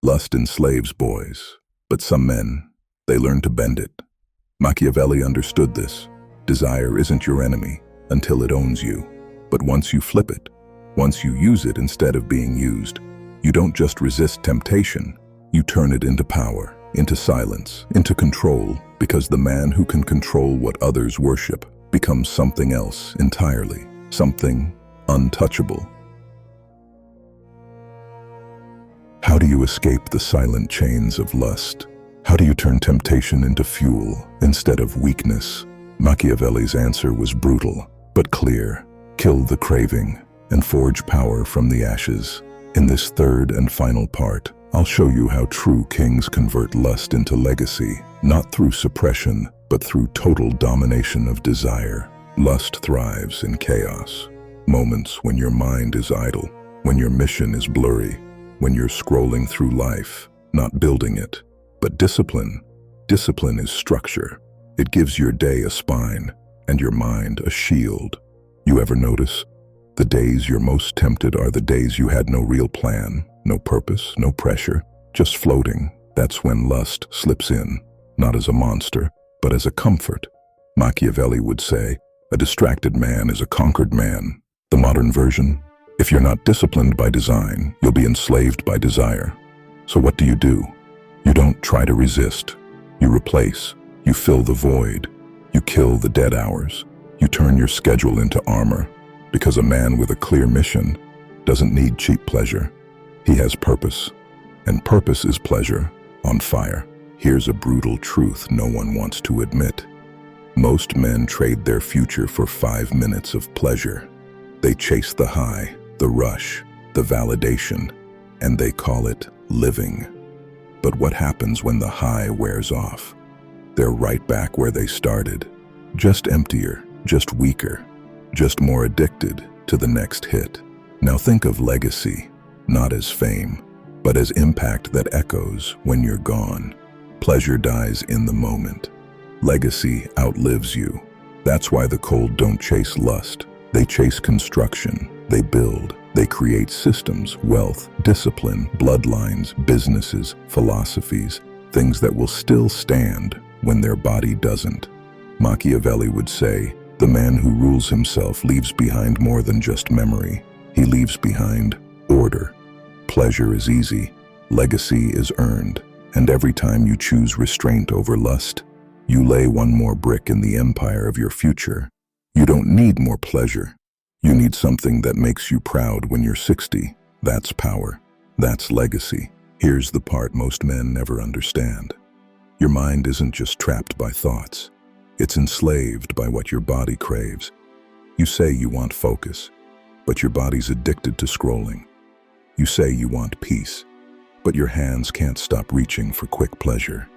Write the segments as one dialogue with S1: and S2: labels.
S1: Lust enslaves boys, but some men, they learn to bend it. Machiavelli understood this. Desire isn't your enemy until it owns you. But once you flip it, once you use it instead of being used, you don't just resist temptation, you turn it into power, into silence, into control, because the man who can control what others worship becomes something else entirely, something untouchable. How do you escape the silent chains of lust? How do you turn temptation into fuel instead of weakness? Machiavelli's answer was brutal, but clear. Kill the craving and forge power from the ashes. In this third and final part, I'll show you how true kings convert lust into legacy, not through suppression, but through total domination of desire. Lust thrives in chaos. Moments when your mind is idle, when your mission is blurry, when you're scrolling through life, not building it. But discipline is structure. It gives your day a spine and your mind a shield. You ever notice? The days you're most tempted are the days you had no real plan, no purpose, no pressure, just floating. That's when lust slips in, not as a monster, but as a comfort. Machiavelli would say, a distracted man is a conquered man. The modern version, if you're not disciplined by design, you'll be enslaved by desire. So what do? You don't try to resist. You replace. You fill the void. You kill the dead hours. You turn your schedule into armor, because a man with a clear mission doesn't need cheap pleasure. He has purpose, and purpose is pleasure on fire. Here's a brutal truth no one wants to admit. Most men trade their future for 5 minutes of pleasure. They chase the high, the rush, the validation, and they call it living. But what happens when the high wears off? They're right back where they started, just emptier, just weaker, just more addicted to the next hit. Now think of legacy, not as fame, but as impact that echoes when you're gone. Pleasure dies in the moment. Legacy outlives you. That's why the cold don't chase lust. They chase construction. They build. They create systems, wealth, discipline, bloodlines, businesses, philosophies, things that will still stand when their body doesn't. Machiavelli would say, the man who rules himself leaves behind more than just memory. He leaves behind order. Pleasure is easy. Legacy is earned. And every time you choose restraint over lust, you lay one more brick in the empire of your future. You don't need more pleasure. You need something that makes you proud when you're 60. That's power. That's legacy. Here's the part most men never understand. Your mind isn't just trapped by thoughts. It's enslaved by what your body craves. You say you want focus, but your body's addicted to scrolling. You say you want peace, but your hands can't stop reaching for quick pleasure.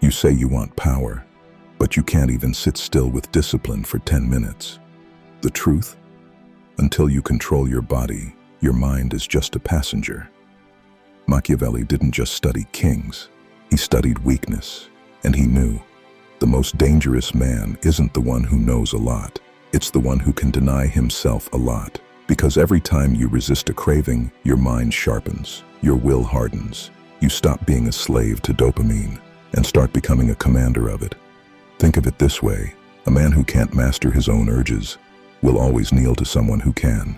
S1: You say you want power, but you can't even sit still with discipline for 10 minutes. The truth? Until you control your body, your mind is just a passenger. Machiavelli didn't just study kings. He studied weakness, and he knew the most dangerous man isn't the one who knows a lot. It's the one who can deny himself a lot. Because every time you resist a craving, your mind sharpens, your will hardens. You stop being a slave to dopamine and start becoming a commander of it. Think of it this way, a man who can't master his own urges will always kneel to someone who can.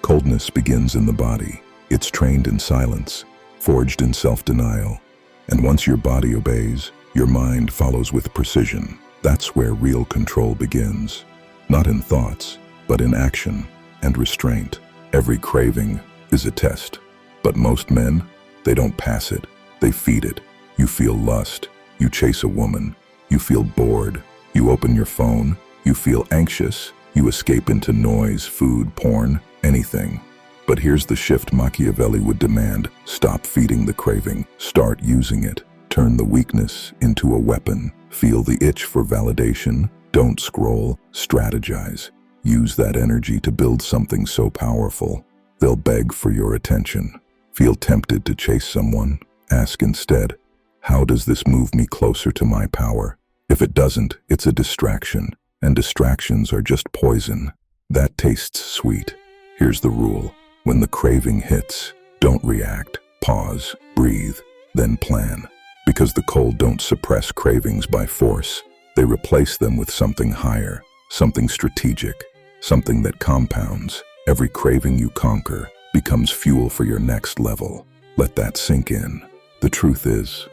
S1: Coldness begins in the body. It's trained in silence, forged in self-denial. And once your body obeys, your mind follows with precision. That's where real control begins. Not in thoughts, but in action and restraint. Every craving is a test. But most men, they don't pass it. They feed it. You feel lust. You chase a woman. You feel bored. You open your phone. You feel anxious. You escape into noise, food, porn, anything. But here's the shift Machiavelli would demand. Stop feeding the craving. Start using it. Turn the weakness into a weapon. Feel the itch for validation. Don't scroll. Strategize. Use that energy to build something so powerful. They'll beg for your attention. Feel tempted to chase someone? Ask instead, how does this move me closer to my power? If it doesn't, it's a distraction. And distractions are just poison. That tastes sweet. Here's the rule. When the craving hits, don't react. Pause, breathe, then plan. Because the cold don't suppress cravings by force. They replace them with something higher, something strategic, something that compounds. Every craving you conquer becomes fuel for your next level. Let that sink in. The truth is,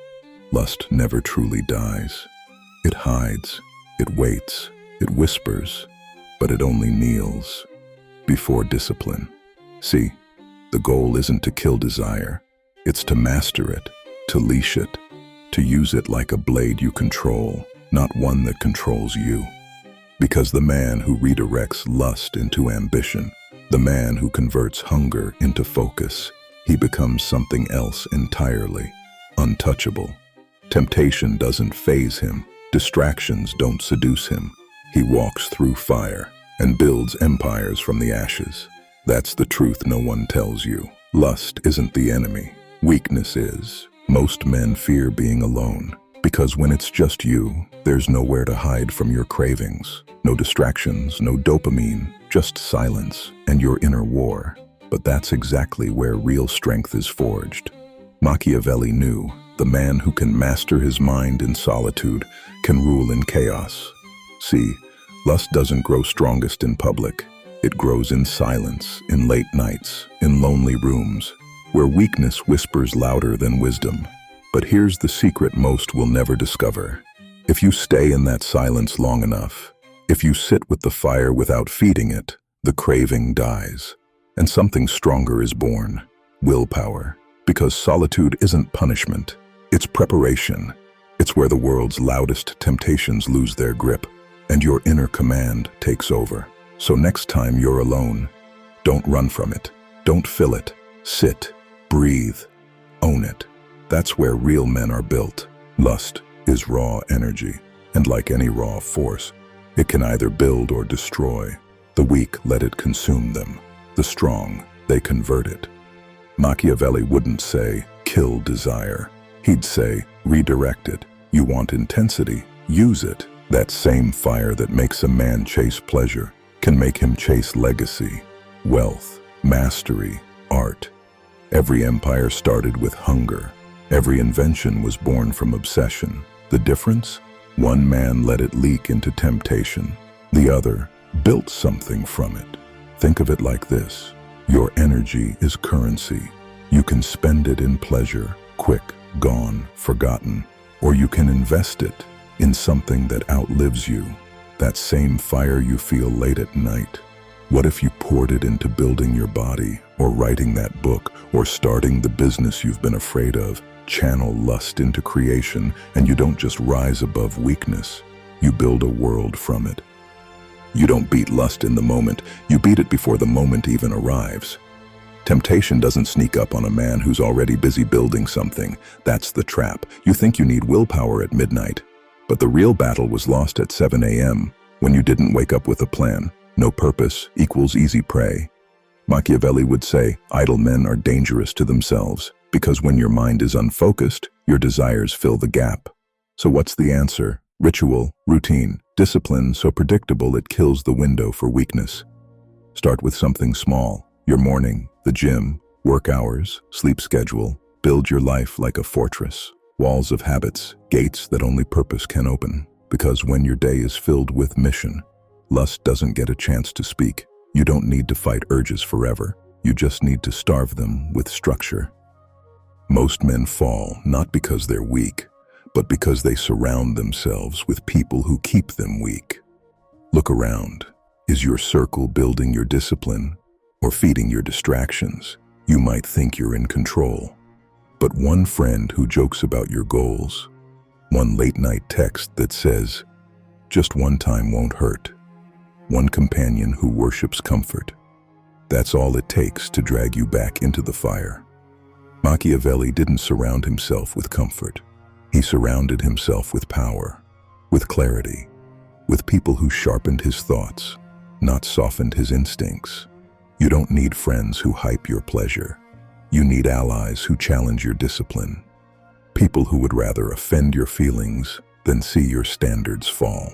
S1: lust never truly dies. It hides, it waits, it whispers, but it only kneels before discipline. See, the goal isn't to kill desire. It's to master it, to leash it, to use it like a blade you control, not one that controls you. Because the man who redirects lust into ambition, the man who converts hunger into focus, he becomes something else entirely, untouchable. Temptation doesn't faze him. Distractions don't seduce him. He walks through fire and builds empires from the ashes. That's the truth no one tells you. Lust isn't the enemy. Weakness is. Most men fear being alone, because when it's just you, there's nowhere to hide from your cravings. No distractions, no dopamine, just silence and your inner war. But that's exactly where real strength is forged. Machiavelli knew the man who can master his mind in solitude can rule in chaos. See, lust doesn't grow strongest in public. It grows in silence, in late nights, in lonely rooms, where weakness whispers louder than wisdom. But here's the secret most will never discover. If you stay in that silence long enough, if you sit with the fire without feeding it, the craving dies, and something stronger is born, willpower. Because solitude isn't punishment, it's preparation. It's where the world's loudest temptations lose their grip, and your inner command takes over. So next time you're alone, don't run from it. Don't fill it. Sit, breathe, own it. That's where real men are built. Lust is raw energy, and like any raw force, it can either build or destroy. The weak let it consume them. The strong, they convert it. Machiavelli wouldn't say, kill desire. He'd say, redirect it. You want intensity? Use it. That same fire that makes a man chase pleasure can make him chase legacy, wealth, mastery, art. Every empire started with hunger. Every invention was born from obsession. The difference? One man let it leak into temptation. The other built something from it. Think of it like this. Your energy is currency. You can spend it in pleasure, quick, gone, forgotten, or you can invest it in something that outlives you. That same fire you feel late at night. What if you poured it into building your body, or writing that book, or starting the business you've been afraid of? Channel lust into creation, and you don't just rise above weakness. You build a world from it. You don't beat lust in the moment. You beat it before the moment even arrives. Temptation doesn't sneak up on a man who's already busy building something. That's the trap. You think you need willpower at midnight. But the real battle was lost at 7 a.m. when you didn't wake up with a plan. No purpose equals easy prey. Machiavelli would say, idle men are dangerous to themselves, because when your mind is unfocused, your desires fill the gap. So what's the answer? Ritual, routine, discipline so predictable it kills the window for weakness. Start with something small. Your morning, the gym, work hours, sleep schedule. Build your life like a fortress. Walls of habits, gates that only purpose can open. Because when your day is filled with mission, lust doesn't get a chance to speak. You don't need to fight urges forever. You just need to starve them with structure. Most men fall not because they're weak, but because they surround themselves with people who keep them weak. Look around. Is your circle building your discipline or feeding your distractions? You might think you're in control, but one friend who jokes about your goals, one late-night text that says, just one time won't hurt, one companion who worships comfort, that's all it takes to drag you back into the fire. Machiavelli didn't surround himself with comfort. He surrounded himself with power, with clarity, with people who sharpened his thoughts, not softened his instincts. You don't need friends who hype your pleasure. You need allies who challenge your discipline. People who would rather offend your feelings than see your standards fall.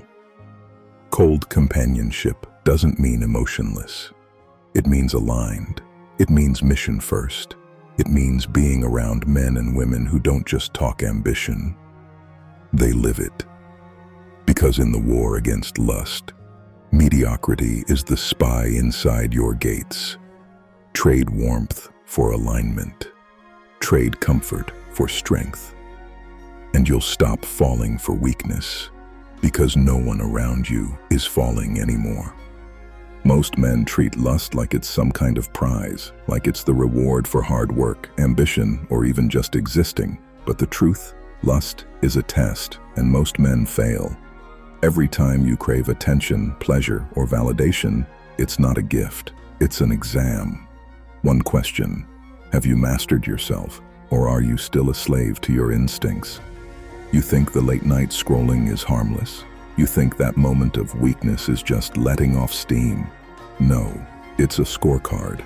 S1: Cold companionship doesn't mean emotionless. It means aligned. It means mission first. It means being around men and women who don't just talk ambition, they live it. Because in the war against lust, mediocrity is the spy inside your gates. Trade warmth for alignment. Trade comfort for strength. And you'll stop falling for weakness, because no one around you is falling anymore. Most men treat lust like it's some kind of prize, like it's the reward for hard work, ambition, or even just existing. But the truth, lust is a test, and most men fail. Every time you crave attention, pleasure, or validation, it's not a gift, it's an exam. One question: have you mastered yourself, or are you still a slave to your instincts? You think the late-night scrolling is harmless? You think that moment of weakness is just letting off steam? No, it's a scorecard.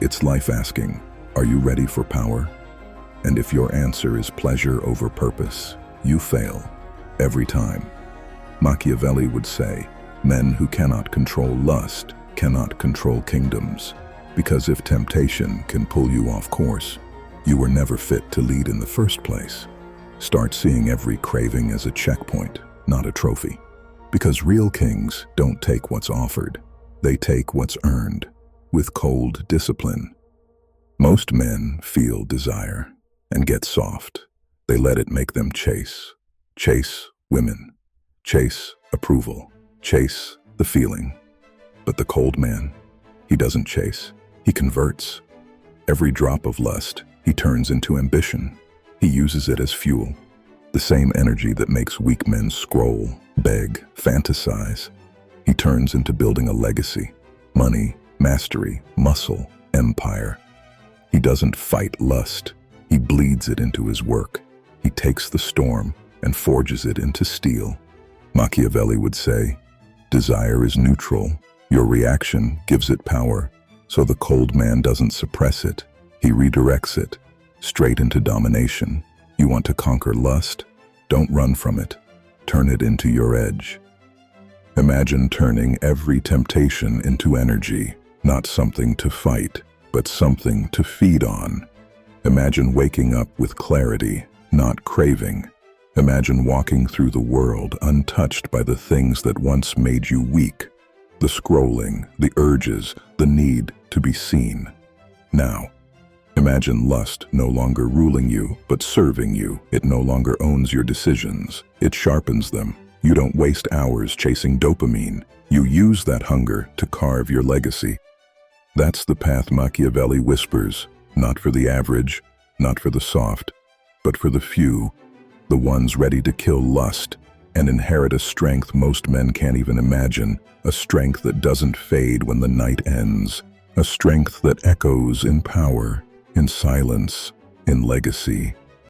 S1: It's life asking, are you ready for power? And if your answer is pleasure over purpose, you fail. Every time. Machiavelli would say, men who cannot control lust cannot control kingdoms, because if temptation can pull you off course, you were never fit to lead in the first place. Start seeing every craving as a checkpoint, not a trophy. Because real kings don't take what's offered, they take what's earned, with cold discipline. Most men feel desire and get soft. They let it make them chase women, chase approval, chase the feeling. But the cold man, he doesn't chase, he converts. Every drop of lust he turns into ambition. He uses it as fuel. The same energy that makes weak men scroll, beg, fantasize, he turns into building a legacy, money, mastery, muscle, empire. He doesn't fight lust, he bleeds it into his work. He takes the storm and forges it into steel. Machiavelli would say, desire is neutral. Your reaction gives it power, so the cold man doesn't suppress it, he redirects it, straight into domination. You want to conquer lust? Don't run from it. Turn it into your edge. Imagine turning every temptation into energy, not something to fight, but something to feed on. Imagine waking up with clarity, not craving. Imagine walking through the world untouched by the things that once made you weak. The scrolling, the urges, the need to be seen. Now, imagine lust no longer ruling you, but serving you. It no longer owns your decisions. It sharpens them. You don't waste hours chasing dopamine. You use that hunger to carve your legacy. That's the path Machiavelli whispers, not for the average, not for the soft, but for the few, the ones ready to kill lust and inherit a strength most men can't even imagine, a strength that doesn't fade when the night ends, a strength that echoes in power, in silence, in legacy.